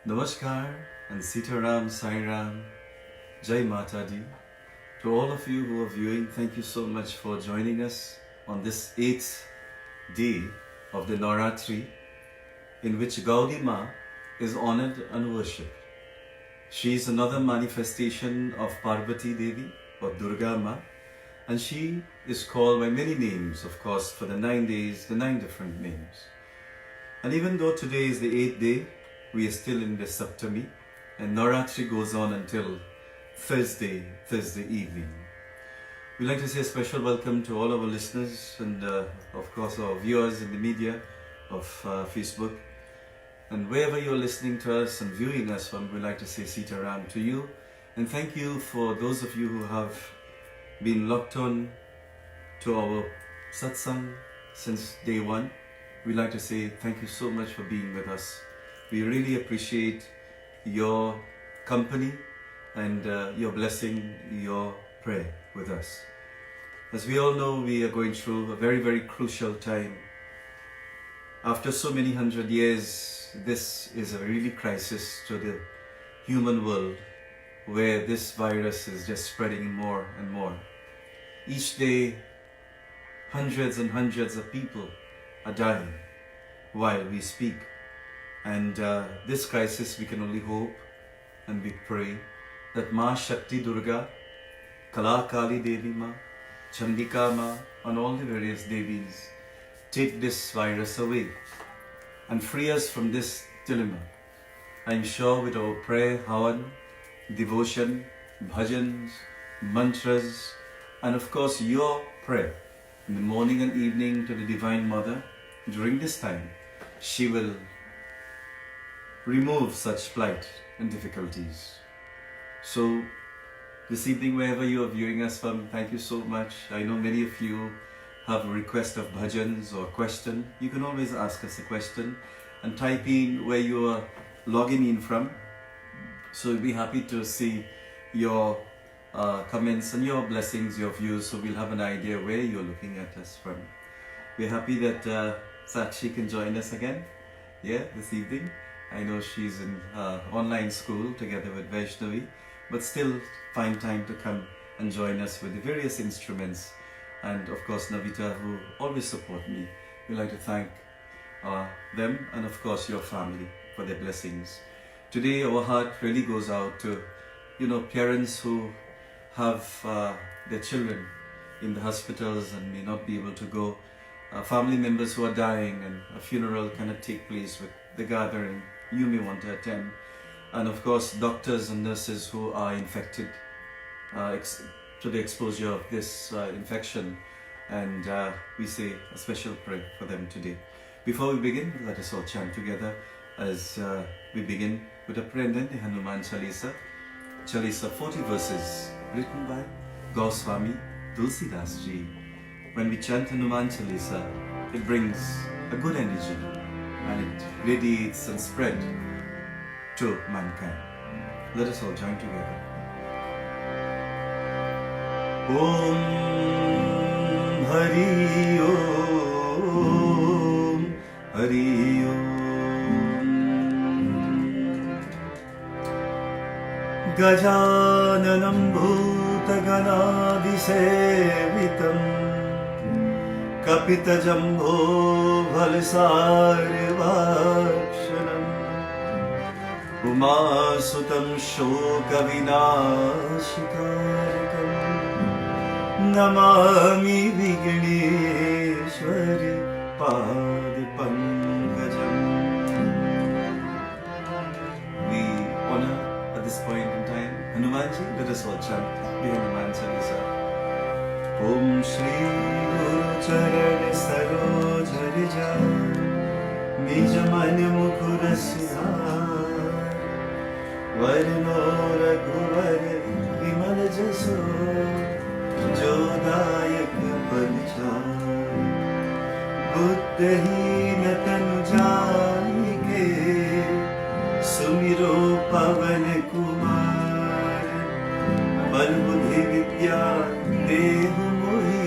Namaskar and Sitaram, Sairam, Jai Mata Di. To all of you who are viewing, thank you so much for joining us on this 8th day of the Navaratri, in which Gaudi Ma is honored and worshipped. She is another manifestation of Parvati Devi or Durga Ma, and she is called by many names, of course, for the 9 days, the 9 different names. And even though today is the 8th day, we are still in the Saptami, and Navaratri goes on until Thursday evening. We'd like to say a special welcome to all our listeners and of course our viewers in the media of Facebook. And wherever you're listening to us and viewing us from, we'd like to say Sitaram to you. And thank you for those of you who have been locked on to our satsang since day one. We'd like to say thank you so much for being with us. We really appreciate your company and your blessing, your prayer with us. As we all know, we are going through a very, very crucial time. After so many 100 years, this is a really crisis to the human world, where this virus is just spreading more and more. Each day, hundreds and hundreds of people are dying while we speak. And this crisis, we can only hope and we pray that Ma Shakti Durga, Kala Kali Devi Ma, Chandika Ma, and all the various Devis take this virus away and free us from this dilemma. I'm sure with our prayer, havan, devotion, bhajans, mantras, and of course your prayer in the morning and evening to the Divine Mother, during this time, she will remove such plight and difficulties. So this evening, wherever you are viewing us from, thank you so much. I know many of you have a request of bhajans or question. You can always ask us a question and type in where you are logging in from. So we'll be happy to see your comments and your blessings, your views, so we'll have an idea where you're looking at us from. We're happy that Sakshi can join us again, this evening. I know she's in online school together with Vaishnavi, but still find time to come and join us with the various instruments. And of course Navita, who always support me. We'd like to thank them and of course your family for their blessings. Today our heart really goes out to, parents who have their children in the hospitals and may not be able to go. Family members who are dying and a funeral cannot take place with the gathering you may want to attend, and of course doctors and nurses who are infected to the exposure of this infection, and we say a special prayer for them today. Before we begin, let us all chant together as we begin with a prayer in the Hanuman Chalisa. Chalisa, 40 verses written by Goswami Tulsidas Ji. When we chant Hanuman Chalisa, it brings a good energy and it radiates and spreads to mankind. Let us all join together. Om Hari Om Hari Om Gajananam Bhutaganadisevitam Kapita Jambho Bhalsarvakshanam Umasutam Shoka Vinashikarikam Namami Vigneshwari Padapankajam. We honor at this point in time Hanumanji. Let us all chant the Hanuman Chalisa. Om Shri Guru Charan Saroj Harija Nij Man Mukur Sihar Varno Raghuvar Vimal Jaso Jodayak Parichar Buddhahin Tanu Janike Sumiro Pavan Kumar Balbudhi Vidya Dehu Mohi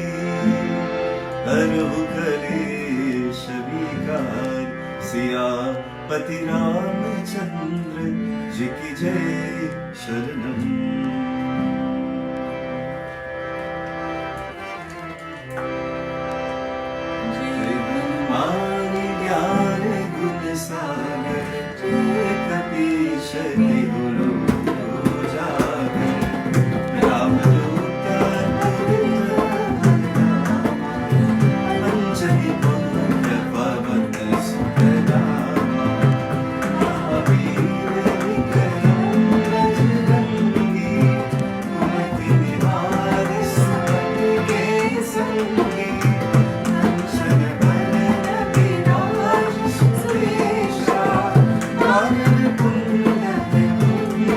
Aruh Kale Shabikar Siya Patira Ramchandra ji की जय शरणम। जय हनुमान ज्ञान गुण सागर, जय कपीश तिहु लोक उजागर। रामदूत अतुलित अंजनी पुत्र पवन सुत नामा। महावीर विक्रम बजरंगी, कुमति निवार सुमति के संगी। कंचन बरन विराज सुरेशा, कानन कुंडल कुंडल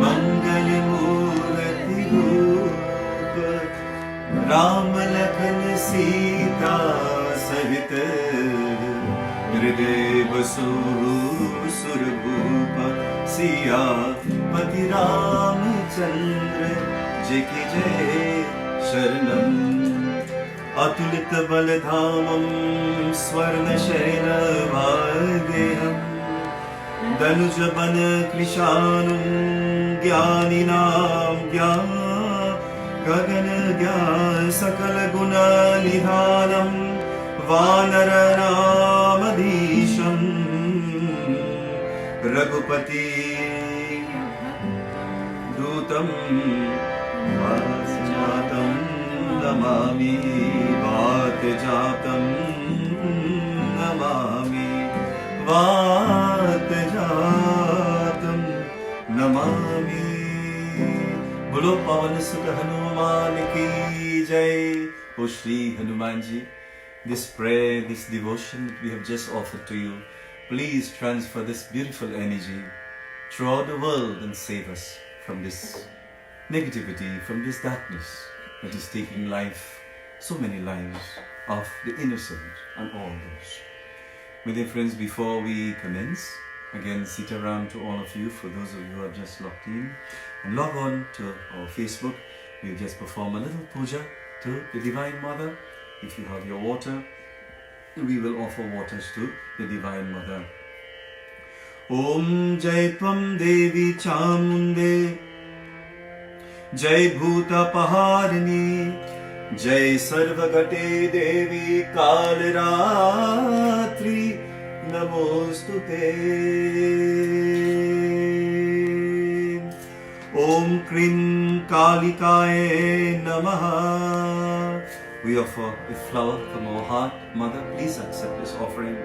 मंगल मूर्ति रूप राम लखन सीता सहित हृदय बसु सुरभूप सियापति रामचंद्र जी की जय शरणम अतुलित बलधामं स्वर्णशैलवादेहं धनुजबन कृशानुं ज्ञानिनां गगन ज्ञान सकल गुण निधानं वानरनामधीशं रघुपति दूतं वासनातं नमामि वातजातं नमामि वातजातं नमामि। बोलो पवन सुत हनुमान की जय। O Shri Hanumanji, this prayer, this devotion that we have just offered to you, please transfer this beautiful energy throughout the world and save us from this negativity, from this darkness that is taking life, so many lives of the innocent and all those. My dear friends, before we commence, again Sitaram to all of you, for those of you who have just logged in and log on to our Facebook, we'll just perform a little puja to the Divine Mother. If you have your water, we will offer waters to the Divine Mother. Om Jai Tvam Devi Chamunde Jai Bhuta Paharini Jai Sarvagate Devi Kalratri Namostute Om Krim Kalikaye Namaha. We offer a flower from our heart. Mother, please accept this offering.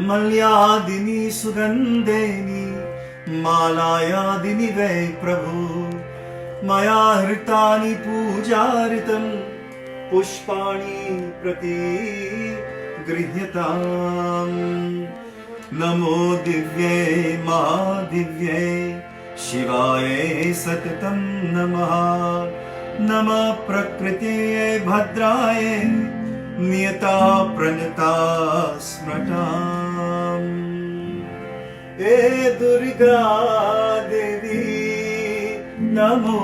Malyadini Sugandheni Malayadini Ve Prabhu Maya Hritani Pujaritam Pushpani Prati Grihyatam Namo Divye Mahadivye Shivaye Satatam Namaha Nama Prakriti Bhadraye Niyata Pranata Smratam E Durga Devi Namo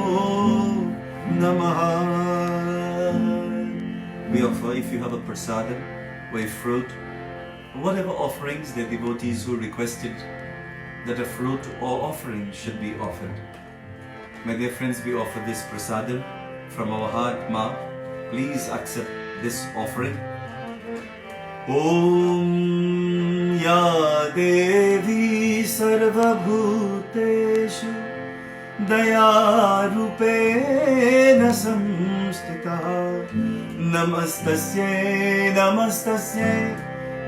Namaha. We offer, if you have a prasadam or a fruit, whatever offerings the devotees who requested that a fruit or offering should be offered. My dear friends, we offer this prasadam from our heart, Ma. Please accept this offering. Om Ya Devi Sarva Bhuteshu Daya Rupena Samstita Namastasye Namastasye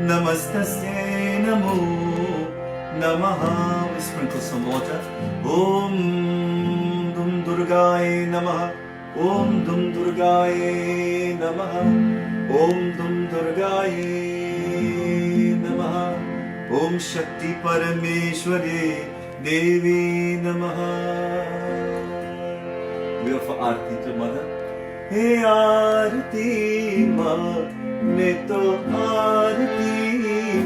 Namastasye Namo Namaha. We sprinkle some water. Om Dum Durgaye Namaha. Om Dum Durgaye Namaha. Om Dum Durgaye Namaha. Om Shakti Parameshwari Devi Namaha. We offer Aarti to Mother. Hey Aarti Ma, मैं तो आरती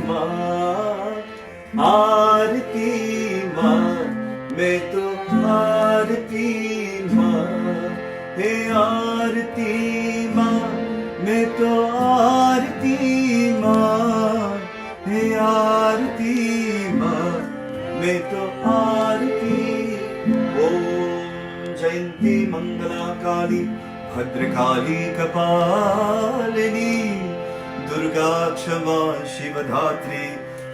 माँ, आरती माँ, मैं तो आरती माँ, हे आरती माँ, मैं तो आरती माँ, हे आरती माँ, मैं तो आरती। ओम जयंती मंगला काली भद्रकाली कपालिनी दुर्गा क्षमा शिवधात्री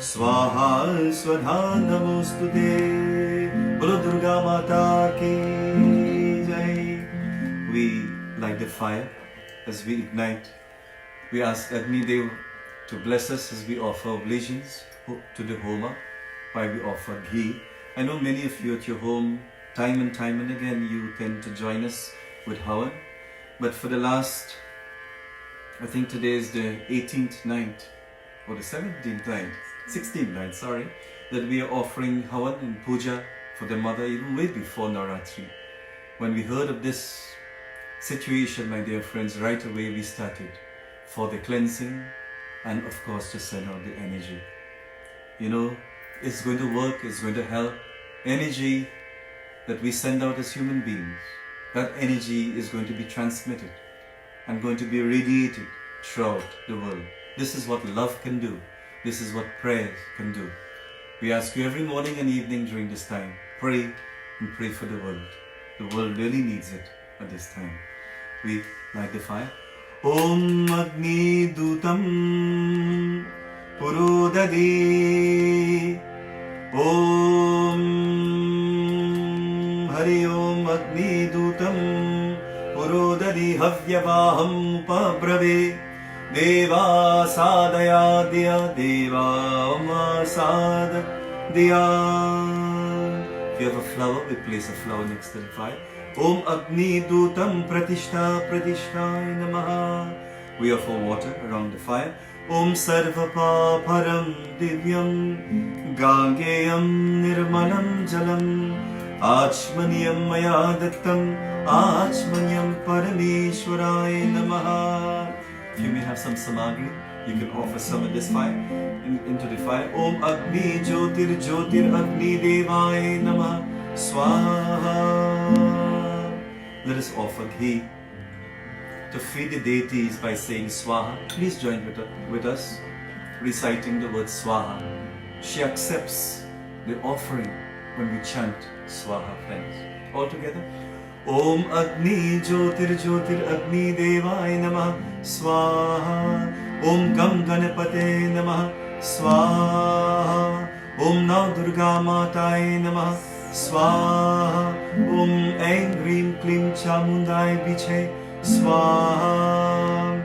स्वाहा स्वधा नमोस्तुते। बोलो दुर्गा माता की जय। We light the fire as we ignite. We ask Agni Dev to bless us as we offer oblations to the Homa, while we offer ghee. I know many of you at your home, time and again, you tend to join us with Havan. But for the last, I think today is the 18th night, or the 17th night, 16th night, sorry, that we are offering Havan and Puja for their mother even way before Navaratri. When we heard of this situation, my dear friends, right away we started for the cleansing and of course to send out the energy. You know, it's going to work, it's going to help. Energy that we send out as human beings, that energy is going to be transmitted and going to be radiated throughout the world. This is what love can do. This is what prayer can do. We ask you every morning and evening during this time, pray and pray for the world. The world really needs it at this time. We light the fire. Om Agni Dutam Purodadi. Om Hari Om Agni Dutam Purodadi Havyavaham Upabrave Deva Sadaya Diya Deva Sadaya. If you have a flower, we place a flower next to the fire. Om Agni Dutam Pratishta Pratishthay Namaha. We offer water around the fire. Om Sarva Paparam Divyam Gangeyam Nirmalam Jalam Achmanyam Maya Dattam Achmanyam Parameshwaray Namaha. If you may have some samagri, you can offer some of this fire into the fire. Om Agni Jyotir Jyotir Agni Devay Namah Swaha. Let us offer ghee to feed the deities by saying Swaha. Please join with us, reciting the word Swaha. She accepts the offering when we chant Swaha, friends. All together. Om Agni Jyotir Jyotir Agni Devay Namah Swaha. Om Gam Ganapate Namah Swaha. Om Now Durga Mataye Namah Swaha. Om Aim Grim Klim Chamundai Biche Swaha.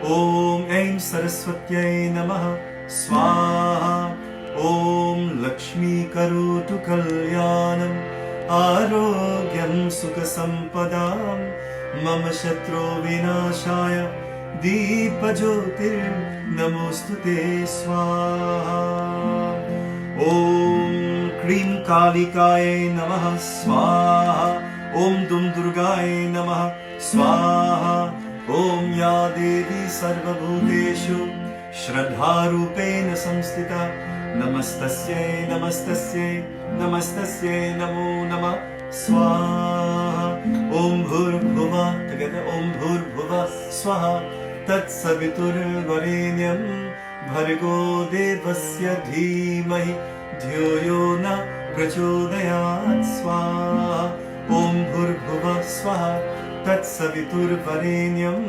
Om Aim Saraswatyai Namah Swaha. Om Lakshmi Karotu Kalyanam Arogyam Sukha Sampadam Mama Shatro Vinashaya Deepa Jyotir Namostute Swaha. Om Krim Kalikaye Namah Swaha. Om Dum Durgaye Namah Swaha. Om Ya Devi Sarva Bhuteshu Shraddha Rupena Samstita Namastasye Namastasye Namastasye Namo Namah Swaha. Om Bhur-bhuva, together, Om Bhur-bhuva Swaha. Tat Savitur Varenyam Bhargo Devasya Dhimahi Dhyo Yo Na Prachodayat Swaha. Om Bhur-bhuva Swaha. Tat Savitur Varenyam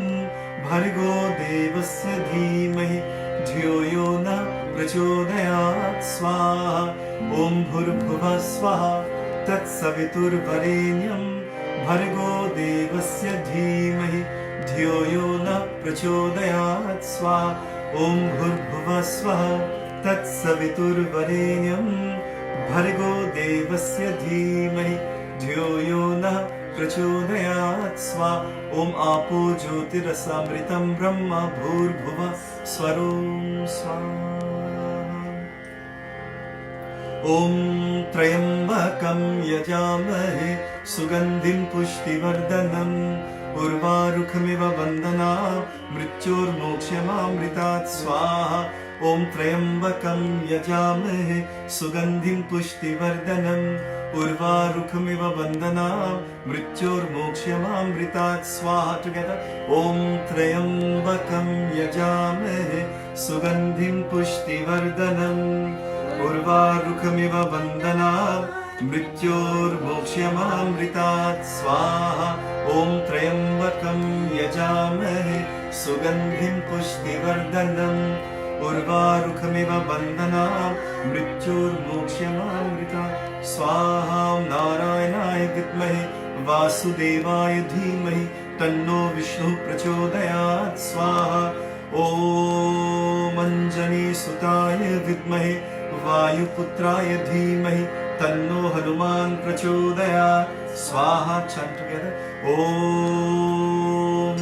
Bhargo Devasya Dhimahi Dhyo Yo Na Prachodayat Swaha. Om Bhur-bhuva Swaha. Tat Savitur Varenyam Bhargo Devasya Dhimahi Dhyo Yo Na Prachodayat Swaha. Om Bhur-bhuva Swaha. Tat Savitur Varenyam Bhargo Devasya Dhimahi Dhyo Yo Na Prachodayat Swaha. Om Apo Jyotirsamritam Brahma Bhur-bhuva Swarom Swaha. Om Trayambakam Yajamahe Sugandhim Pushtivardhanam Urvarukamiva Vandana Mrityor Mokshayamamritat Swaha. Om Trayambakam Yajamahe Sugandhim Pushtivardhanam Urvarukamiva Vandana Mrityor Mokshayamamritat Swaha. Together. Om Trayambakam Yajamahe Sugandhim Pushtivardhanam Urvarukamiva Vandana Mrityor Mokshayamamritat Swaha. Om Trayambakam Yajamahe Sugandhim Pushtivardhanam Urvarukamiva Vandana Mrityor Mokshayamamritat Swaha. Narayanaye Vidmahe Vasudevaya Dhimahi Tanno Vishnu Prachodayat Swaha. Om Anjani Sutaya Vidmahe Vayuputraya Dhimahi Tanno Hanuman Prachodayat Swaha. Chant together. Om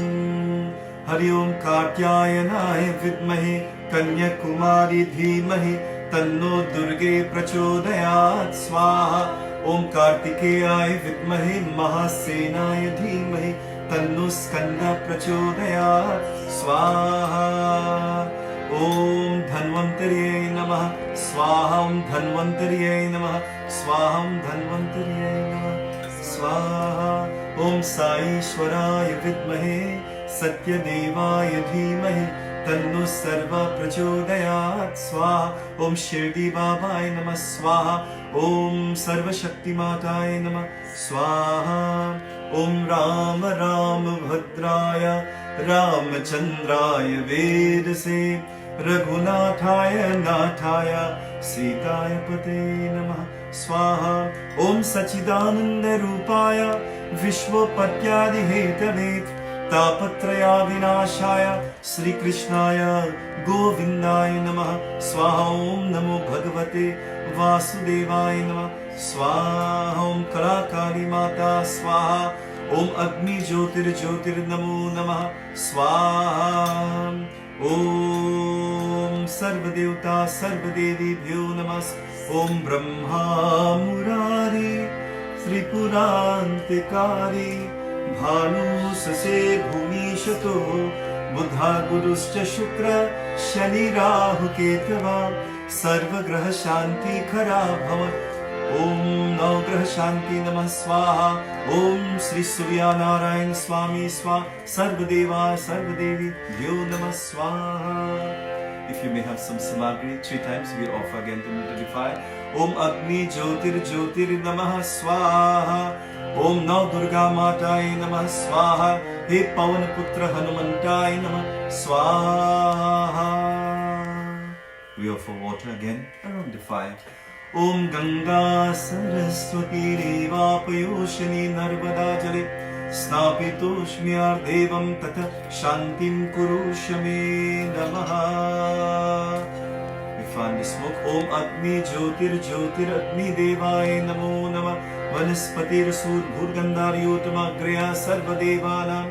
Hari Om Katyayanaye Vidmahe Kanyakumari Dhimahi Tanno Durge Prachodayat Swaha. Om Kartikeya Vidmahe Mahasenaya Dhimahi Tanno Skanda Prachodayat Swaha. Om Dhanvantarye Namah Swaha. Om Dhanvantarye Namah Swaha. Om Dhanvantarye Namah Swaha. Om Sai Shwaraya Vidmahe Satyadevaya Dhimahi Tanno Sarva Prachodayat Swaha. Om Shirdi Babaya Namah Swaha. Om Sarva Shakti Mataya Namah Swaha. Om Rama Rama Bhadraya Ramachandraya Vedase Raghunathaya Nathaya Sitaya Pate Namah Swaha. Om Sachidananda Rupaya Vishwapatyadi Hetave Tapatraya Vinashaya Sri Krishnaya Govindaya Namah Swaha. Om Namo Bhagavate Vasudevaya Namah Swaha. Om Kalakali Mata Swaha. Om Agni Jyotir Jyotir Namo Namah Swaha. Om Sarvadevta Sarvadevi Bhyo Namas. Om Brahma Murari Tripurantikari Bhanu Sase Bhumi Shato Buddha Guruscha Shukra Shani Rahu Ketava Sarva Graha Shanti Khara Bhavat. Om Navgraha Shanti Namah Swaha. Om Sri Surya Narayan Swami Swaha. Sarvadeva Sarvadevi Bhyo Namah Swaha. If you may have some samagri, 3 times we'll offer again to identify. Om Agni Jyotir Jyotir Namah Swaha. Om Nav Durga Matai Namah Swaha. He Pavan Putra Hanumantai Namah Swaha. We offer water again around the fire. Om Ganga Saraswati Reva Payoshani Narvada Jale Snapitoshmyar Devam Tata Shantim Kurushame Namaha. We fan the smoke. Om Agni Jyotir Jyotir Agni Devaya Namo Namah. Vanaspatir Sur Bhurgandharyotama Griya Sarvadevanam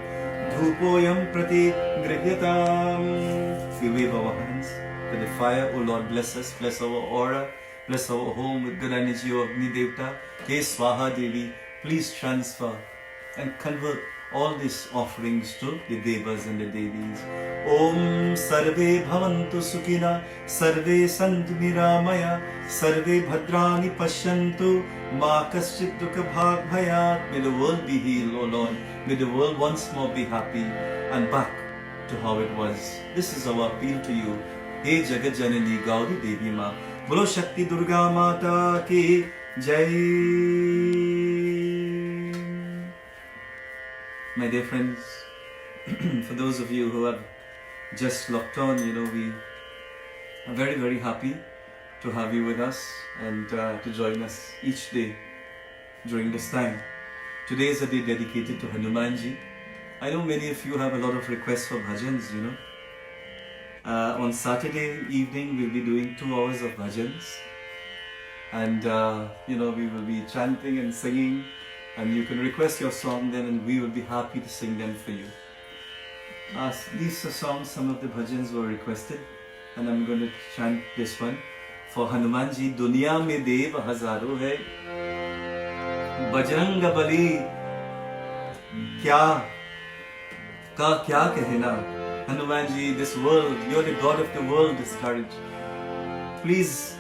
Dhupoyam Prati Grihyatam. We wave our hands to the fire. O Lord, bless us, bless our aura, bless our home with good energy of Agni Devta. Hey Swaha Devi, please transfer and convert all these offerings to the Devas and the Devis. Om Sarve Bhavantu Sukhina, Sarve Santu Niramaya, Sarve Bhadrani Pashyantu, Ma Kaschit Dukha Bhag Bhayat. May the world be healed, O Lord. May the world once more be happy and back to how it was. This is our appeal to you. Hey Jagat Janani Gauri Devi Ma. Bolo Shakti Durga Mata Ki Jai. My dear friends, for those of you who have just locked on, we are very, very happy to have you with us and to join us each day during this time. Today is a day dedicated to Hanumanji. I know many of you have a lot of requests for bhajans, On Saturday evening, we'll be doing 2 hours of bhajans. And, we will be chanting and singing. And you can request your song then, and we will be happy to sing them for you. These are songs, some of the bhajans were requested. And I'm going to chant this one. For Hanumanji, Duniya mein dev hazaro hai, Bajrang bali kya kehna. Hanumanji, this world, you're the God of the world, discourage. Please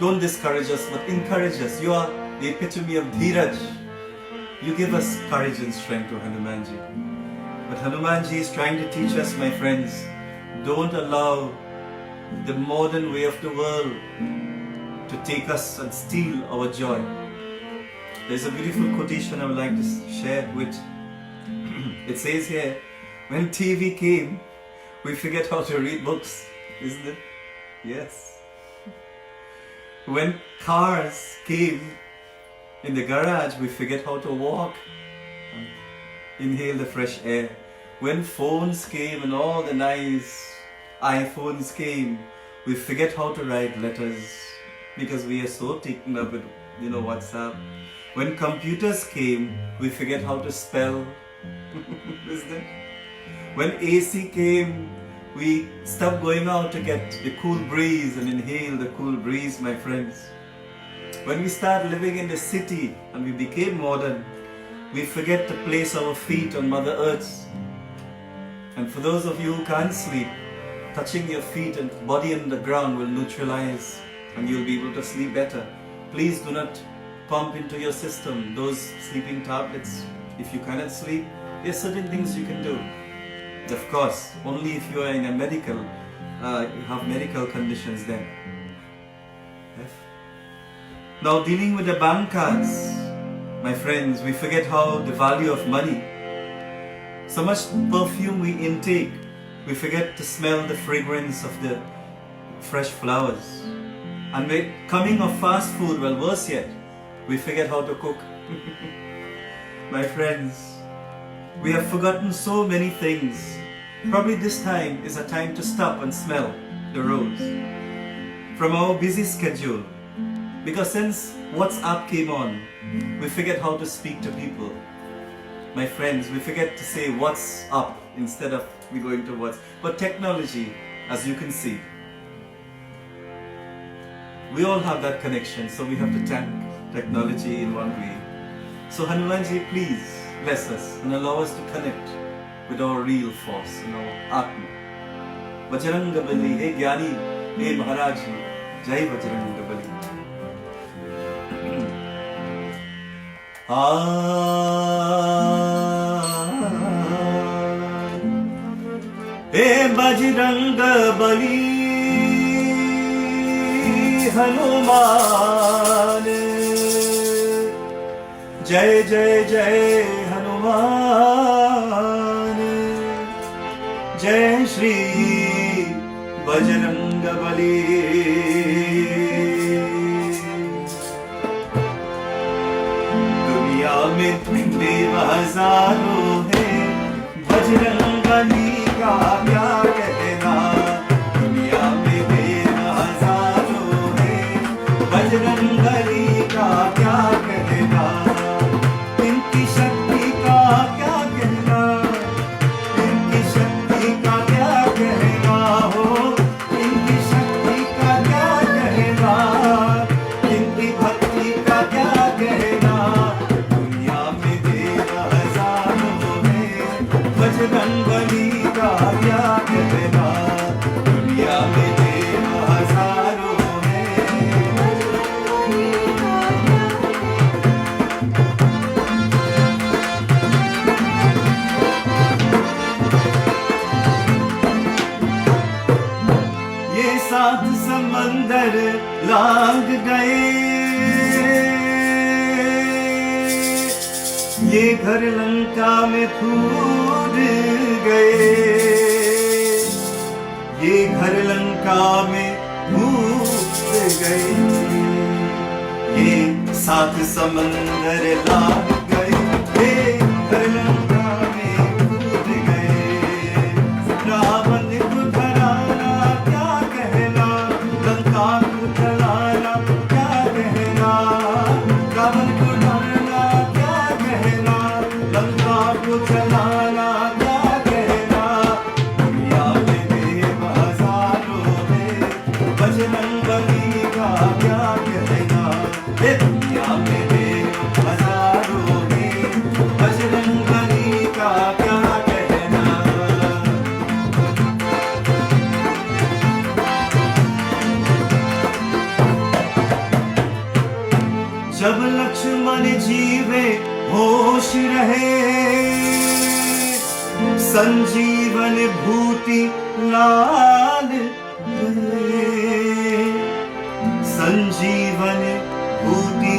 don't discourage us, but encourage us. You are the epitome of Dheeraj. You give us courage and strength to Hanumanji. But Hanumanji is trying to teach us, my friends, don't allow the modern way of the world to take us and steal our joy. There's a beautiful quotation I would like to share which it says here, when TV came, we forget how to read books, isn't it? Yes. When cars came in the garage, we forget how to walk and inhale the fresh air. When phones came and all the nice iPhones came, we forget how to write letters because we are so taken up with, WhatsApp. When computers came, we forget how to spell, isn't it? When AC came, we stopped going out to get the cool breeze and inhale the cool breeze, my friends. When we start living in the city and we became modern, we forget to place our feet on Mother Earth. And for those of you who can't sleep, touching your feet and body on the ground will neutralize and you'll be able to sleep better. Please do not pump into your system those sleeping tablets. If you cannot sleep, there are certain things you can do. Of course, only if you are in a medical, you have medical conditions then. Yes. Now dealing with the bank cards, my friends, we forget how the value of money. So much perfume we intake, we forget to smell the fragrance of the fresh flowers. And with coming of fast food, well, worse yet, we forget how to cook. My friends, we have forgotten so many things. Probably this time is a time to stop and smell the rose from our busy schedule. Because since WhatsApp came on, we forget how to speak to people. My friends, we forget to say what's up instead of we going to what's. But technology, as you can see, we all have that connection, so we have to thank technology in one way. So Hanumanji, please bless us and allow us to connect with our real force, Atma. Bajranga Bali, hey Gyani, hey Maharaj, Jai Bajranga Bali. Hey Bajranga Bali, Hanuman, Jai Jai Jai Hanuman, Jai Shri Bajranga Bali. दुनिया में देव हजारों हैं, बजरंग बली का क्या कहना। दुनिया में देव हजारों हैं, बजरंग बली का क्या कहना। इनकी शक्ति का क्या कहना, इनकी शक्ति का क्या कहना हो, इनकी शक्ति का क्या कहना, इनकी भक्ति का क्या कहना। दुनिया में देव हजारों हैं, बजरंग बली का क्या कहना। दुनिया में देव हजारों हैं। ये सात समंदर लांग गए, ये घर लंका में फूट गए, ये घर लंका में फूट गए। ये सात समंदर लांग गए, ये घर लंका में फूट गए। रावण को डराना क्या कहना, लंका को जलाना क्या कहना। रावण को डराना क्या कहना, लंका को जलाना क्या कहना। दुनिया में देव हजारों हैं, बजरंग बली का क्या कहना। ये दुनिया में देव हजारों हैं, बजरंग बली का क्या कहना। जब लक्ष्मण जीवे होश रहे, संजीवन भूति लाल गए, संजीवन भूति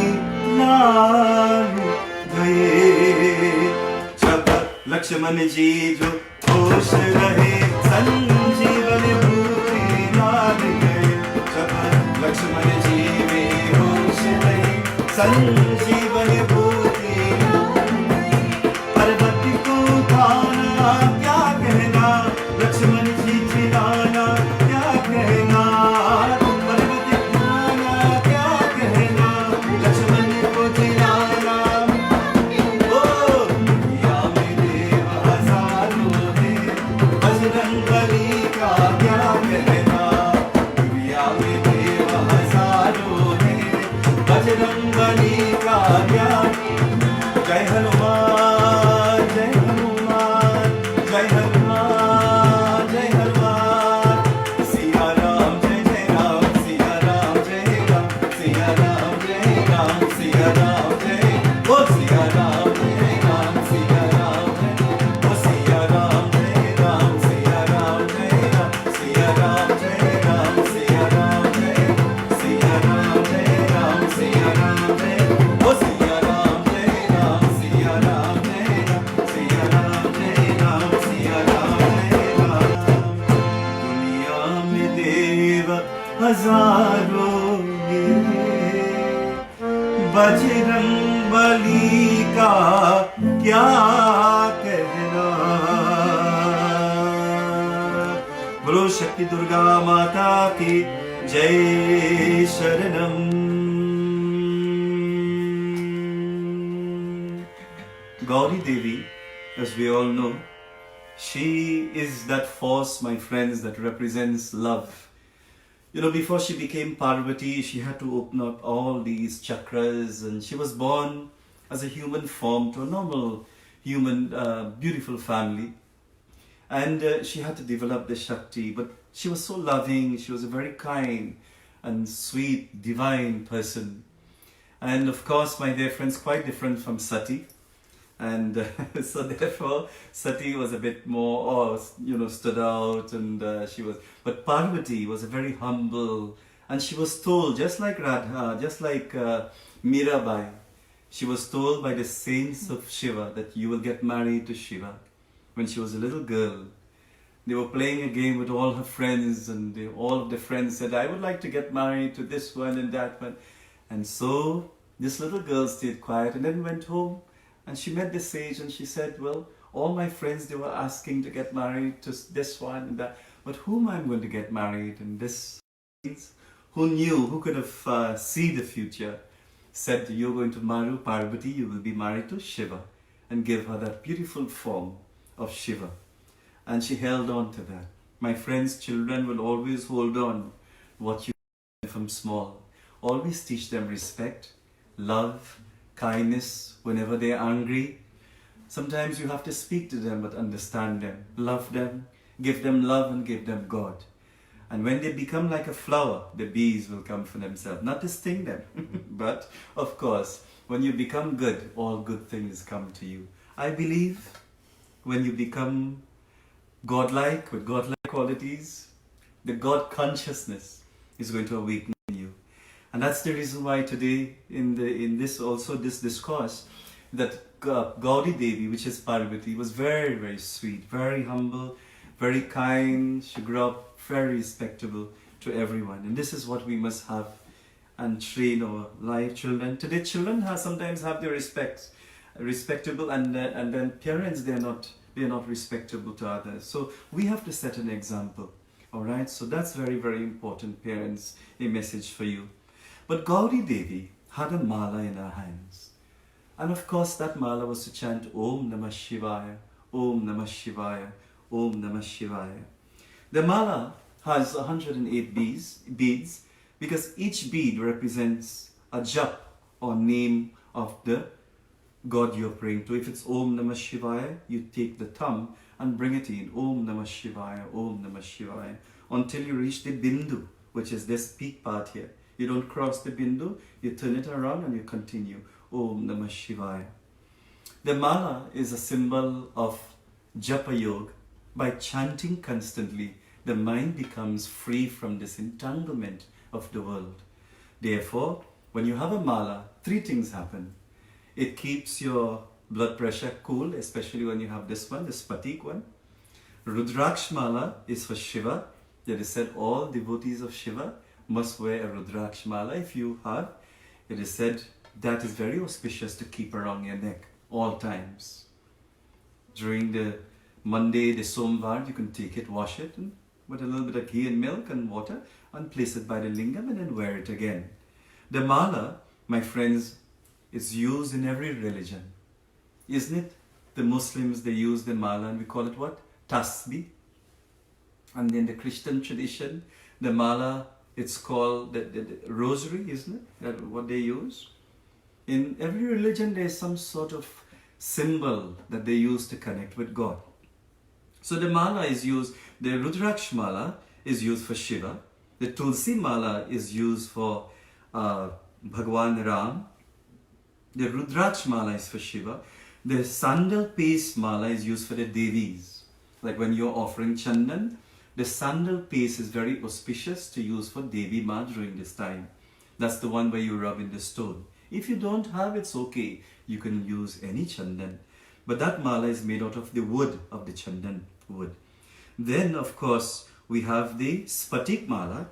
लाल गए। जब लक्ष्मण जी जो होश रहे, संजीवन भूति लाल गए। जब लक्ष्मण जी में होश रहे, संजीवन भूति पर्वत को उठाना क्या कहना, लक्ष्मण जी चिल्लाना क्या कहना। पर्वत उठाना क्या कहना, लक्ष्मण को चिल्लाना। ओ दुनिया में देव हजारों हैं, बजरंग बली का क्या कहना। दुनिया में देव हजारों हैं, बजरंग हजारों बजरंग बली का क्या कहना। बोलो शक्ति दुर्गा माता की जय शरणम। Gauri Devi, as we all know, she is that force, my friends, that represents love. You know, before she became Parvati, she had to open up all these chakras, and she was born as a human form to a normal human, beautiful family. And she had to develop the Shakti, but she was so loving, she was a very kind and sweet, divine person. And of course, my dear friends, quite different from Sati. And so therefore, Sati was a bit more, stood out, and she was. But Parvati was a very humble, and she was told, just like Radha, just like Mirabai, she was told by the saints of Shiva that you will get married to Shiva. When she was a little girl, they were playing a game with all her friends, and all of the friends said, "I would like to get married to this one and that one." And so this little girl stayed quiet and then went home. And she met the sage and she said, "Well, all my friends, they were asking to get married to this one and that, but whom I'm going to get married?" And this who knew, who could have seen the future, said, "You're going to marry Parvati, you will be married to Shiva," and give her that beautiful form of Shiva. And she held on to that. My friends, children will always hold on what you learn from small. Always teach them respect, love, kindness whenever they're angry. Sometimes you have to speak to them but understand them, love them, give them love and give them God. And when they become like a flower, the bees will come for themselves, not to sting them. But of course, when you become good, all good things come to you. I believe when you become godlike, with godlike qualities, the God consciousness is going to awaken you. And that's the reason why today in this discourse, that Gauri Devi, which is Parvati, was very, very sweet, very humble, very kind. She grew up very respectable to everyone. And this is what we must have and train our life children. Today children sometimes have their respectable, and then parents, they're not respectable to others. So we have to set an example. Alright, so that's very, very important, parents, a message for you. But Gauri Devi had a mala in her hands. And of course that mala was to chant Om Namah Shivaya, Om Namah Shivaya, Om Namah Shivaya. The mala has 108 beads because each bead represents a jap or name of the God you're praying to. If it's Om Namah Shivaya, you take the thumb and bring it in. Om Namah Shivaya, Om Namah Shivaya, until you reach the bindu, which is this peak part here. You don't cross the bindu, you turn it around and you continue. Om Namah Shivaya. The mala is a symbol of japa yoga. By chanting constantly, the mind becomes free from this entanglement of the world. Therefore, when you have a mala, 3 things happen. It keeps your blood pressure cool, especially when you have this one, the Spatik one. Rudraksh mala is for Shiva. It is said all devotees of Shiva must wear a Rudraksh mala. If you have, it is said that is very auspicious to keep around your neck all times. During the Monday, the Somvar, you can take it, wash it, and with a little bit of ghee and milk and water, and place it by the lingam and then wear it again. The mala, my friends, is used in every religion. Isn't it? The Muslims, they use the mala and we call it what? Tasbih. And in the Christian tradition, the mala, it's called the rosary, isn't it? That's what they use. In every religion, there's some sort of symbol that they use to connect with God. So the mala is used, the Rudraksh mala is used for Shiva. The Tulsi mala is used for Bhagwan Ram. The Rudraksh mala is for Shiva. The sandal paste mala is used for the Devis. Like when you're offering Chandan, the sandal paste is very auspicious to use for Devi Ma during this time. That's the one where you rub in the stone. If you don't have, it's okay. You can use any Chandan. But that mala is made out of the wood of the Chandan wood. Then, of course, we have the Spatik mala.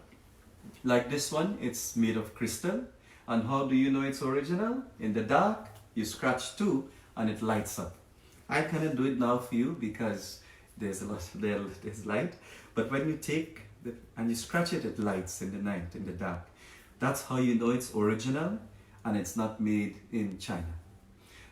Like this one, it's made of crystal. And how do you know it's original? In the dark, you scratch two and it lights up. I cannot do it now for you because there's light. But when you take and you scratch it, it lights in the night, in the dark. That's how you know it's original and it's not made in China.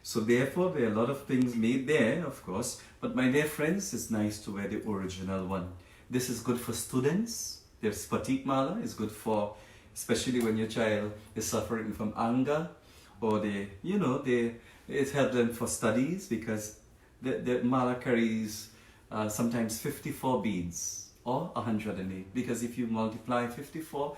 So therefore, there are a lot of things made there, of course. But my dear friends, it's nice to wear the original one. This is good for students. Their Spatik Mala is good for, especially when your child is suffering from anger, or it helps them for studies, because the mala carries sometimes 54 beads or 108, because if you multiply 54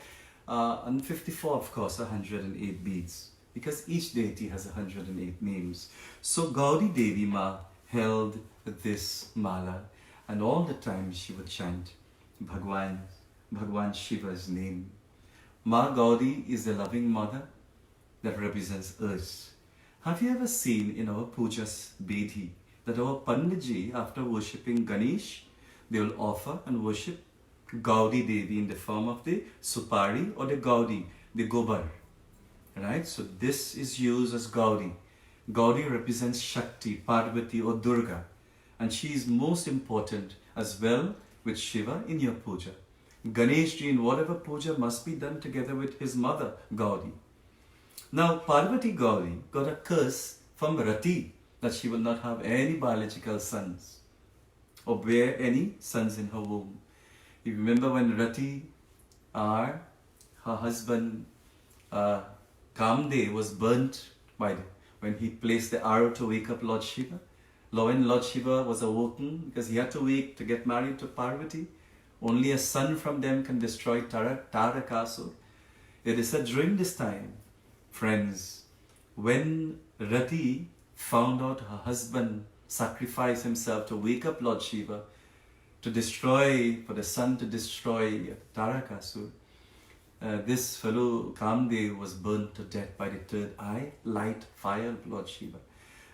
and 54, of course, 108 beads, because each deity has 108 names. So Gaudi Devi Ma held this mala, and all the time she would chant Bhagwan Shiva's name. Ma Gaudi is the loving mother that represents earth. Have you ever seen in our pujas Bedhi that our Panditji, after worshipping Ganesh, they will offer and worship Gaudi Devi in the form of the Supari or the Gaudi, the Gobar. Right? So this is used as Gaudi. Gaudi represents Shakti, Parvati or Durga. And she is most important as well with Shiva in your puja. Ganeshji in whatever puja must be done together with his mother, Gaudi. Now, Parvati Gaudi got a curse from Rati that she will not have any biological sons or bear any sons in her womb. You remember when Rati, her husband, Kamdev was burnt when he placed the arrow to wake up Lord Shiva. When Lord Shiva was awoken, because he had to wake to get married to Parvati, only a son from them can destroy Tarakasur. It is said during this time, friends, when Rati found out her husband sacrificed himself to wake up Lord Shiva, for the sun to destroy Tarakasur, this fellow Kamdev was burnt to death by the third eye, light, fire of Lord Shiva.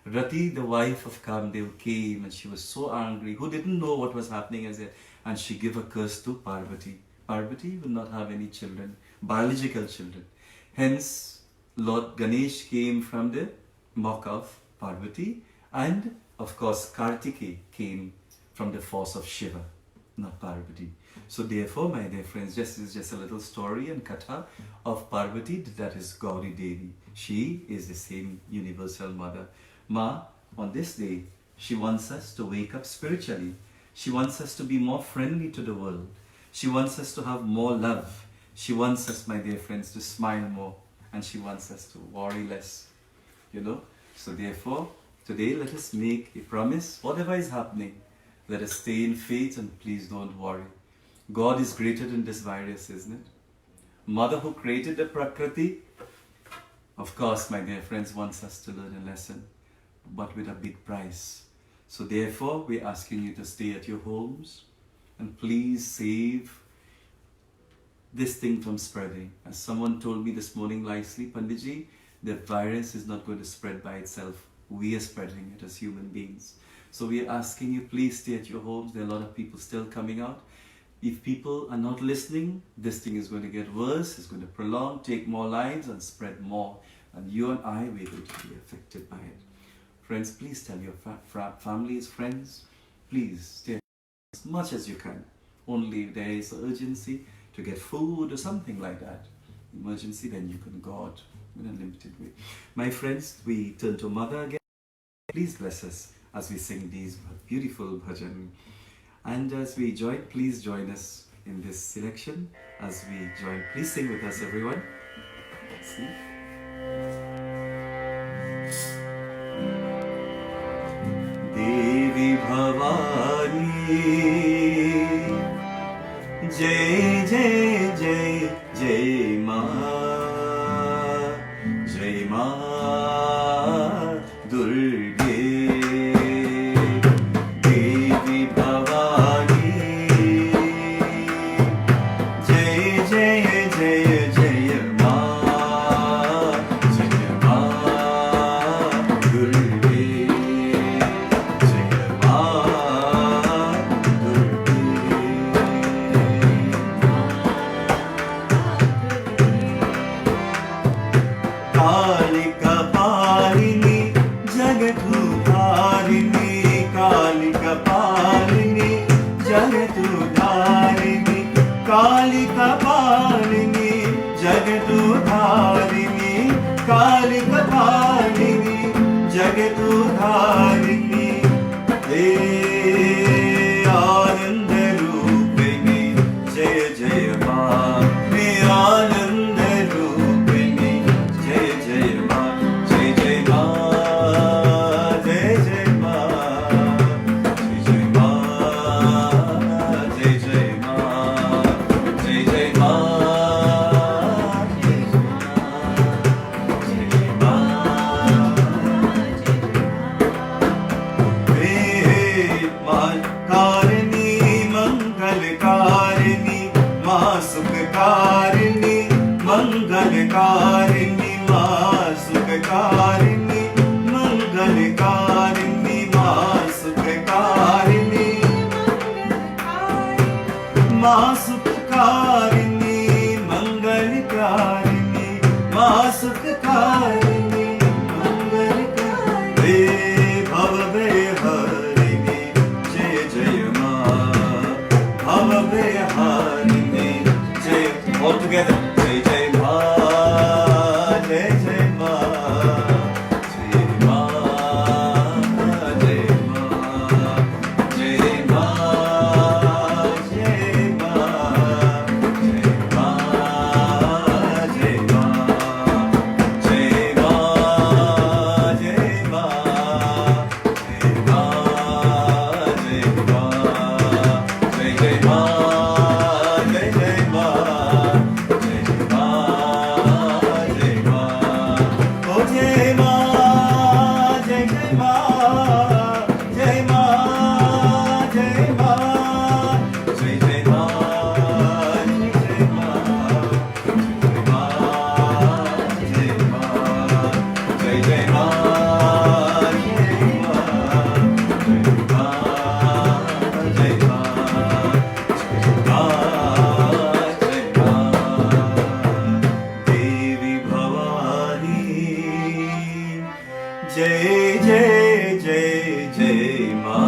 Rati, the wife of Kamdev, came and she was so angry, who didn't know what was happening as yet, and she gave a curse to Parvati. Parvati will not have any children, biological children. Hence, Lord Ganesh came from the mock of Parvati, and of course Kartikeya came from the force of Shiva, not Parvati. So therefore, my dear friends, this is just a little story and katha of Parvati, that is Gaudi Devi. She is the same universal mother. Ma, on this day, she wants us to wake up spiritually. She wants us to be more friendly to the world. She wants us to have more love. She wants us, my dear friends, to smile more. And she wants us to worry less. So therefore, today let us make a promise. Whatever is happening, let us stay in faith and please don't worry. God is greater than this virus, isn't it? Mother who created the Prakriti, of course, my dear friends, wants us to learn a lesson, but with a big price. So therefore, we're asking you to stay at your homes and please save this thing from spreading. As someone told me this morning nicely, Panditji, the virus is not going to spread by itself. We are spreading it as human beings. So we are asking you, please stay at your homes. There are a lot of people still coming out. If people are not listening, this thing is going to get worse, it's going to prolong, take more lives and spread more. And you and I, we're going to be affected by it. Friends, please tell your families, friends, please stay as much as you can. Only if there is urgency to get food or something like that, emergency, then you can go out in a limited way. My friends, we turn to Mother again. Please bless us as we sing these beautiful bhajan. And as we join, please join us in this selection. As we join, please sing with us, everyone. See? Devi Bhavani, Jai Jai Jai Jai Ma, Jai Ma. Devi Bhavani, Jai Jai Jai Jai Ma, Jai Ma Durge, Jai Ma Durge. Kalika Palini, Jagatudharini, Kalika Palini, Jagatudharini, Kalika Palini, Jagatudharini, Kalika Palini, Jagatudharini, Ananda Rupini, Jaya Jaya Ma, Ananda Rupini, Jai Jai Ma, Jai Jai Ma, Jai Jai Ma, Jai Jai Ma, Jai Jai Ma, Jai Jai Ma, Jai Jai Ma, Karini, Mangalkarini, Masukkarini, Mangalkarini, Masukkarini, Mangalkarini, Masukkarini, Masukkarini, Mangalkarini, Masukkarini, Mangalkarini, Bhavabeharini, Jai Jai Ma, Bhavabeharini, Jai, all together, Jai Jai Ma, Jai Jai Ma, Jai Ma, Jai Ma, Jai Ma, Jai Ma, Jai Ma, Jai Ma, Jai Ma, Jai Ma, Jai Ma, Jai Ma, Jai Jai Ma, Jai Jai Ma, Jai Ma, Jai Ma, oh Jai Ma, Jai Jai Ma, Jai Ma, Jai Ma, Jai Jai Ma, Jai Jai Ma, Jai Ma, Jai Jai Ma, Jai Ma, Devi Bhavani, Jai Jai Jai Jai Ma,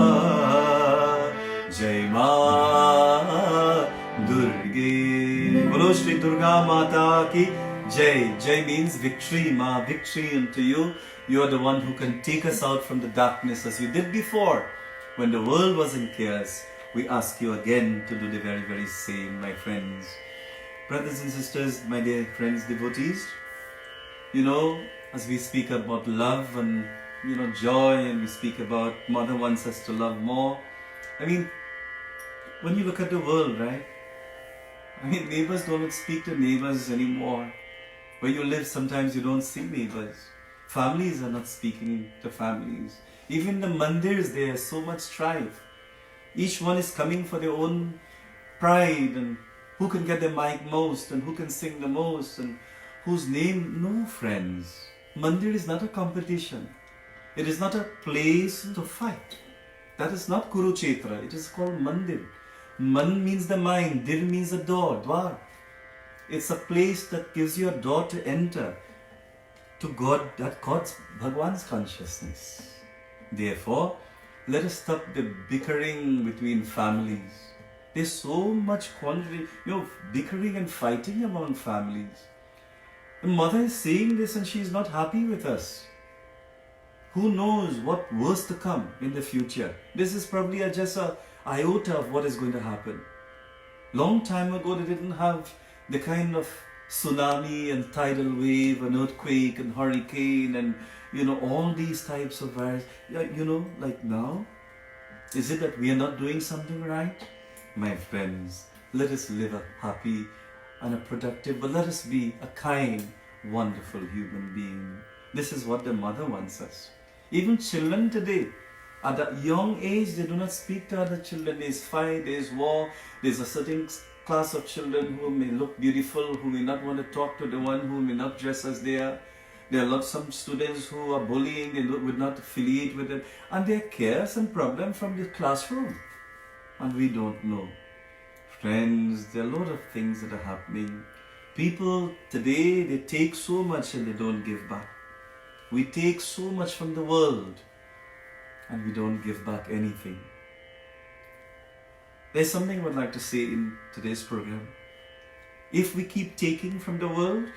Jai Ma Durge. Bolo Shri Durga Mata ki Jai. Jai means victory, Ma, victory unto you. You are the one who can take us out from the darkness as you did before. When the world was in chaos, we ask you again to do the very, very same, my friends. Brothers and sisters, my dear friends, devotees, you know, as we speak about love and, you know, joy, and we speak about Mother wants us to love more. I mean, when you look at the world, right? I mean, neighbors don't speak to neighbors anymore. Where you live, sometimes you don't see neighbors. Families are not speaking to families. Even the mandirs, there is so much strife. Each one is coming for their own pride and who can get the mic most and who can sing the most and whose name. No, friends. Mandir is not a competition. It is not a place to fight. That is not Kurukshetra. It is called Mandir. Man means the mind. Dir means the door, dwar. It's a place that gives you a door to enter to God, that God's Bhagwan's consciousness. Therefore, let us stop the bickering between families. There's so much quandary, bickering and fighting among families. The mother is saying this and she is not happy with us. Who knows what worse to come in the future? This is probably just an iota of what is going to happen. Long time ago, they didn't have the kind of tsunami and tidal wave and earthquake and hurricane and all these types of virus. Like now, is it that we are not doing something right? My friends, let us live a happy and a productive, but let us be a kind, wonderful human being. This is what the mother wants us. Even children today, at a young age, they do not speak to other children. There's fight, there's war, there's a certain class of children who may look beautiful, who may not want to talk to the one who may not dress as they are. There are some students who are bullying, they would not affiliate with them. And there are cares and problems from the classroom. And we don't know. Friends, there are a lot of things that are happening. People today, they take so much and they don't give back. We take so much from the world and we don't give back anything. There's something I would like to say in today's program. If we keep taking from the world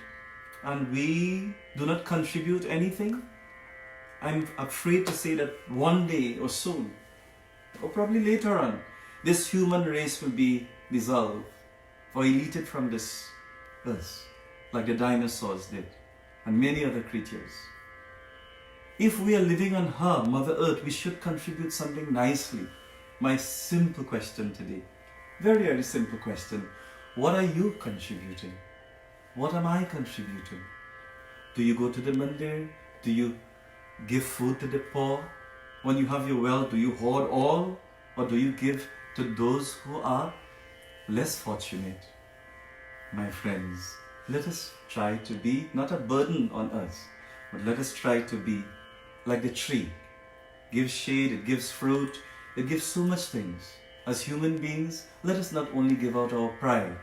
and we do not contribute anything, I'm afraid to say that one day or soon, or probably later on, this human race will be dissolved or deleted from this earth, like the dinosaurs did, and many other creatures. If we are living on her, Mother Earth, we should contribute something nicely. My simple question today, very, very simple question. What are you contributing? What am I contributing? Do you go to the mandir? Do you give food to the poor? When you have your wealth, do you hoard all? Or do you give to those who are less fortunate? My friends, let us try to be not a burden on us, but let us try to be like the tree. Gives shade, it gives fruit, it gives so much things. As human beings, let us not only give out our pride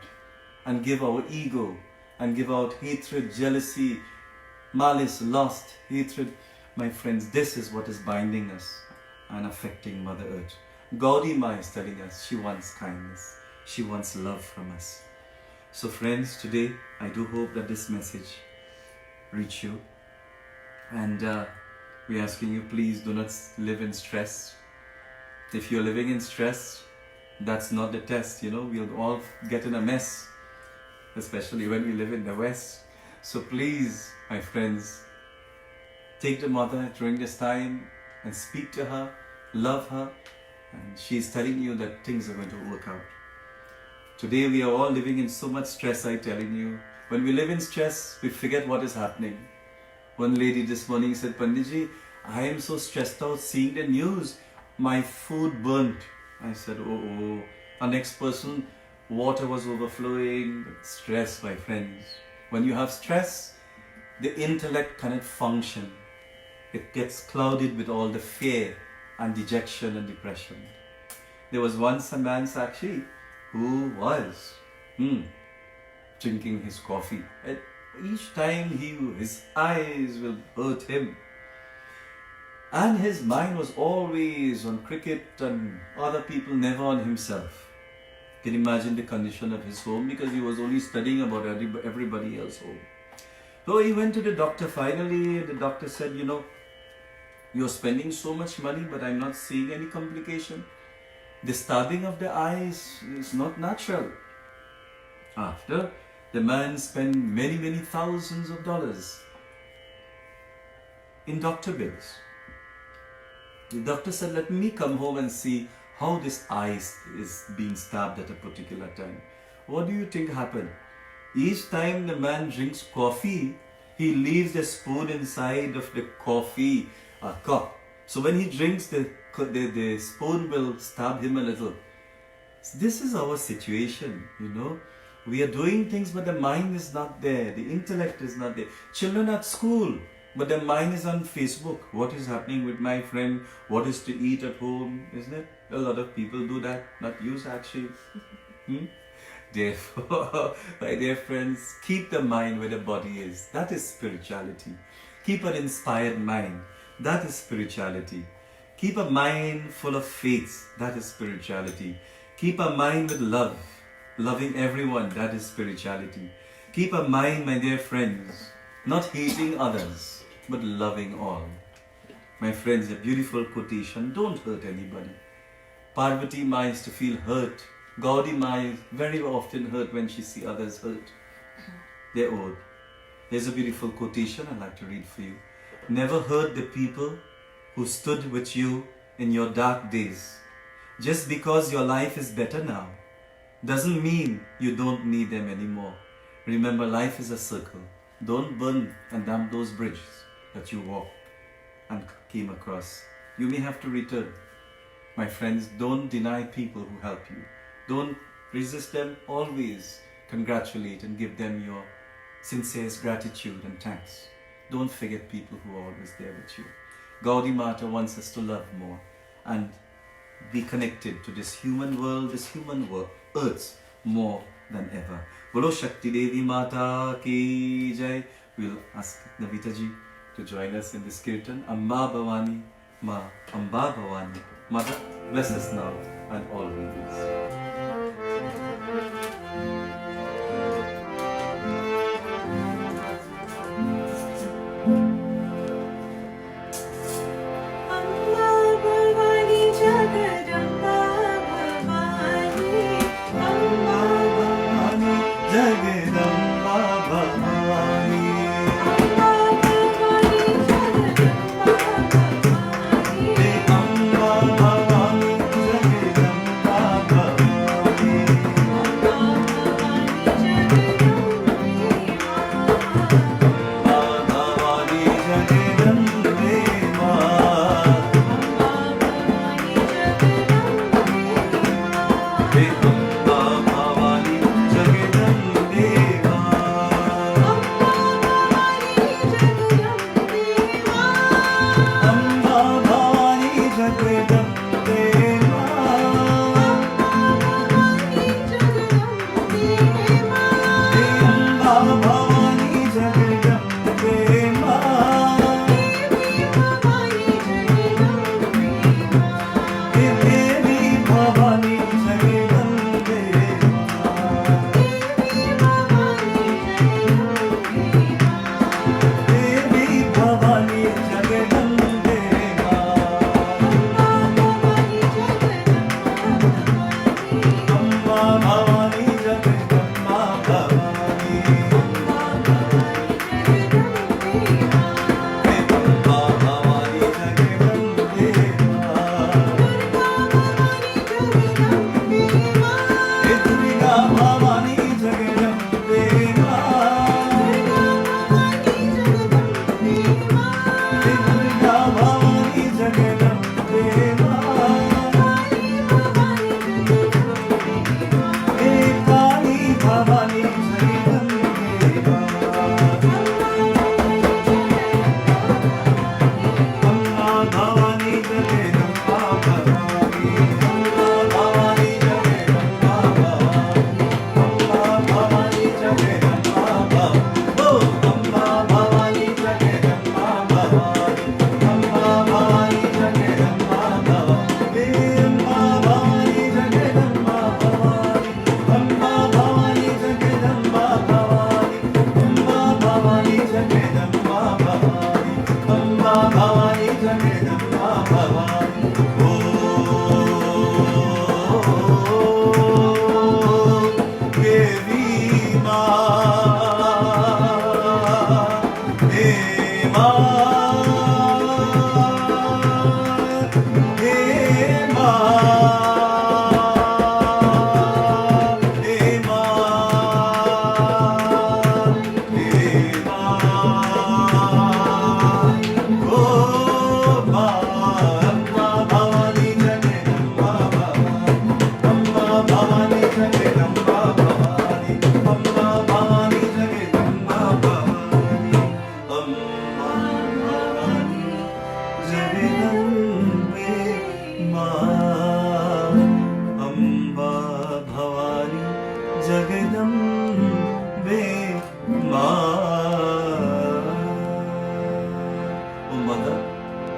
and give our ego and give out hatred, jealousy, malice, lust, hatred. My friends, this is what is binding us and affecting Mother Earth. Gaudi Ma is telling us she wants kindness. She wants love from us. So friends, today I do hope that this message reach you. And we're asking you, please do not live in stress. If you're living in stress, that's not the test, we'll all get in a mess, especially when we live in the West. So please, my friends, take the mother during this time and speak to her, love her, and she's telling you that things are going to work out. Today we are all living in so much stress, I'm telling you. When we live in stress, we forget what is happening. One lady this morning said, Panditji, I am so stressed out seeing the news. My food burnt. I said, oh. Our next person, water was overflowing. Stress, my friends. When you have stress, the intellect cannot function. It gets clouded with all the fear and dejection and depression. There was once a man, Sakshi, who was drinking his coffee. And each time his eyes will hurt him. And his mind was always on cricket and other people, never on himself. You can imagine the condition of his home because he was only studying about everybody else's home. So he went to the doctor finally. The doctor said, you're spending so much money, but I'm not seeing any complication. The stabbing of the eyes is not natural. After the man spent many, many thousands of dollars in doctor bills. The doctor said, let me come home and see how this eye is being stabbed at a particular time. What do you think happened? Each time the man drinks coffee, he leaves the spoon inside of the coffee cup. So when he drinks, the spoon will stab him a little. This is our situation, We are doing things, but the mind is not there. The intellect is not there. Children at school, but their mind is on Facebook. What is happening with my friend? What is to eat at home? Isn't it? A lot of people do that. Not you, actually. Therefore, my dear friends, keep the mind where the body is. That is spirituality. Keep an inspired mind. That is spirituality. Keep a mind full of faith. That is spirituality. Keep a mind with love. Loving everyone. That is spirituality. Keep a mind, my dear friends, not hating others, but loving all. My friends, a beautiful quotation. Don't hurt anybody. Parvati Ma is to feel hurt. Gaudi Ma is very often hurt when she sees others hurt. They're old. There's a beautiful quotation I'd like to read for you. Never hurt the people who stood with you in your dark days. Just because your life is better now doesn't mean you don't need them anymore. Remember, life is a circle. Don't burn and damp those bridges that you walk. and came across. You may have to return. My friends, don't deny people who help you. Don't resist them. Always congratulate and give them your sincerest gratitude and thanks. Don't forget people who are always there with you. Gaudi Mata wants us to love more and be connected to this human world, earth more than ever. Bolo Shakti Devi Mata ki jai. We'll ask Navita ji to join us in this kirtan. Amma Bhavani, Ma Amba Bhavani. Mother, bless us now and always.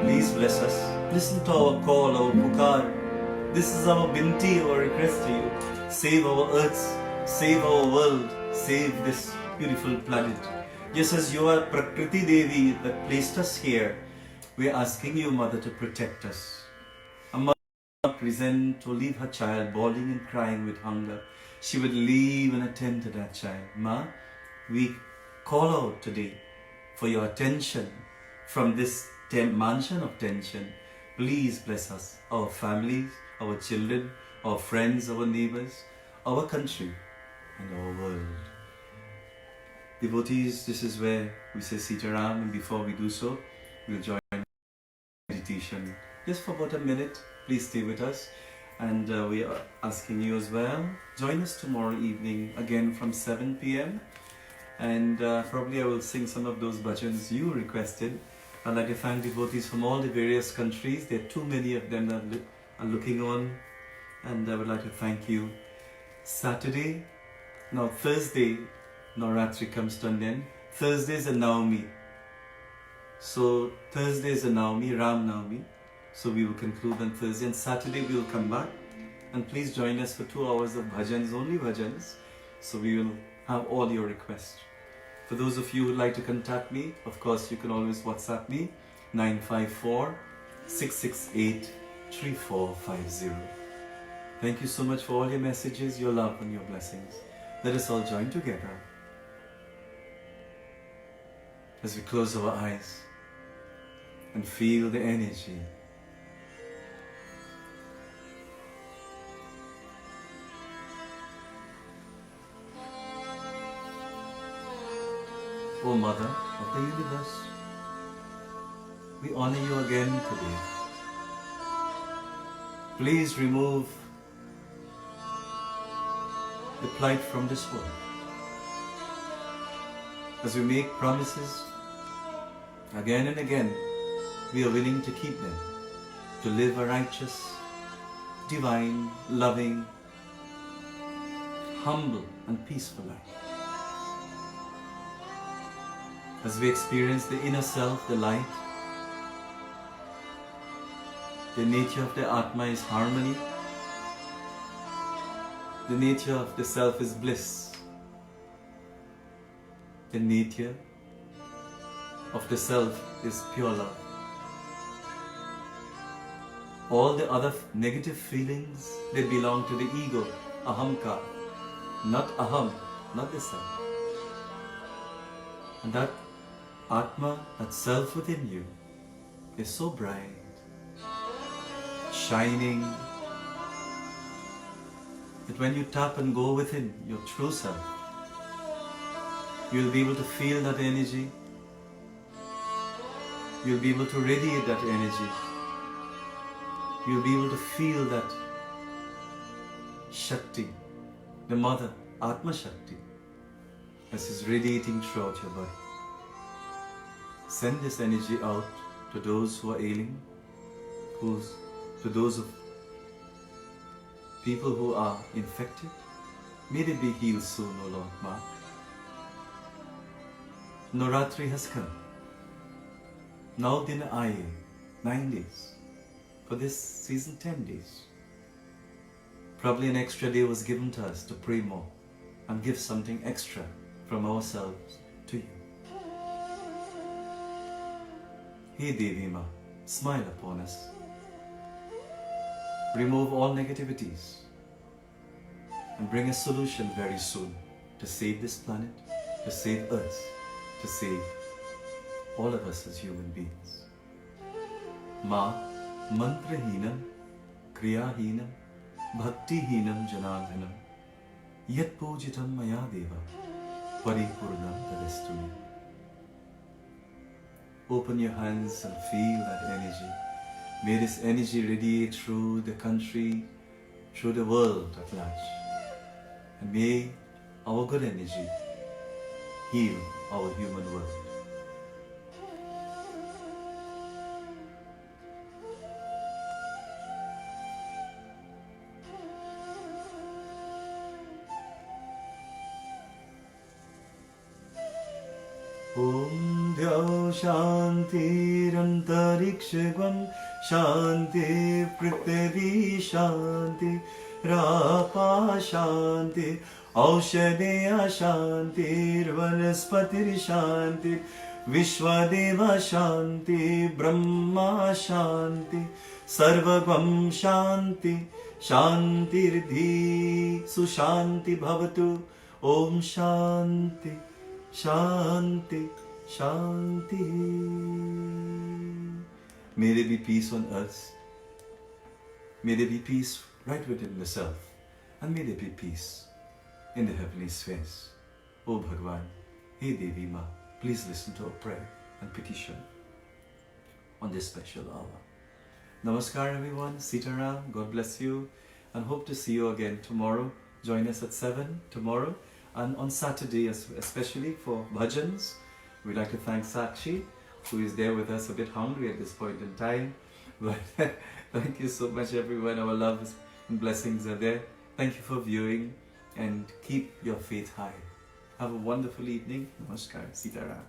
Please bless us. Listen to our call, our pukar. This is our binti, our request to you. Save our earth, save our world, save this beautiful planet. Just as you are Prakriti Devi that placed us here, we are asking you, Mother, to protect us. A mother present to leave her child bawling and crying with hunger. She would leave and attend to that child. Ma, we call out today for your attention from this mansion of tension. Please bless us, our families, our children, our friends, our neighbors, our country and our world. Devotees, this is where we say Sitaram, and before we do so, we'll join meditation just for about a minute. Please stay with us. And we are asking you as well, join us tomorrow evening again from 7 p.m. And probably I will sing some of those bhajans you requested. I'd like to thank devotees from all the various countries. There are too many of them that are looking on. And I would like to thank you. Thursday, Navaratri comes to an end. Thursday is a Navami. So Thursday is a Navami, Ram Navami. So we will conclude on Thursday, and Saturday we will come back. And please join us for 2 hours of bhajans, only bhajans. So we will have all your requests. For those of you who would like to contact me, of course you can always WhatsApp me, 954-668-3450. Thank you so much for all your messages, your love and your blessings. Let us all join together as we close our eyes and feel the energy. O Mother of the Universe, we honor you again today. Please remove the plight from this world. As we make promises again and again, we are willing to keep them, to live a righteous, divine, loving, humble and peaceful life. As we experience the inner self, the light, the nature of the Atma is harmony, the nature of the self is bliss, the nature of the self is pure love. All the other negative feelings, they belong to the ego, ahamkar, not aham, not the self. And that Atma, that self within you, is so bright, shining, that when you tap and go within your true self, you'll be able to feel that energy, you'll be able to radiate that energy, you'll be able to feel that Shakti, the Mother, Atma Shakti, as is radiating throughout your body. Send this energy out to those who are ailing, to those of people who are infected. May they be healed soon, O Lord Mark. Navaratri has come. Now din aaye, 9 days. For this season, 10 days. Probably an extra day was given to us to pray more and give something extra from ourselves to you. Hey Devi Ma, smile upon us. Remove all negativities and bring a solution very soon to save this planet, to save us, to save all of us as human beings. Ma, mantrahinam, kriyahinam, bhaktihinam janardhanam, yat pujitam maya deva, paripurnam tadastuni. Open your hands and feel that energy. May this energy radiate through the country, through the world at large. And may our good energy heal our human world. Om Dhyav Shantirantarikshavam Shanti Prithvi Shanti Rapa Shanti Aushadaya Shanti Vanaspatir Shanti Vishwadeva Shanti Brahma Shanti Sarvagam Shanti Shantirdhi Sushanti Bhavatu Om Shanti Shanti, Shanti. May there be peace on earth. May there be peace right within the self. And may there be peace in the heavenly spheres. O Bhagwan, Hey Devi Ma, please listen to our prayer and petition on this special hour. Namaskar everyone, Sitaram, God bless you, and hope to see you again tomorrow. Join us at 7 tomorrow, and on Saturday especially for bhajans. We'd like to thank Sakshi, who is there with us, a bit hungry at this point in time. But thank you so much everyone, our love and blessings are there. Thank you for viewing, and keep your faith high. Have a wonderful evening. Namaskar, Sitaram.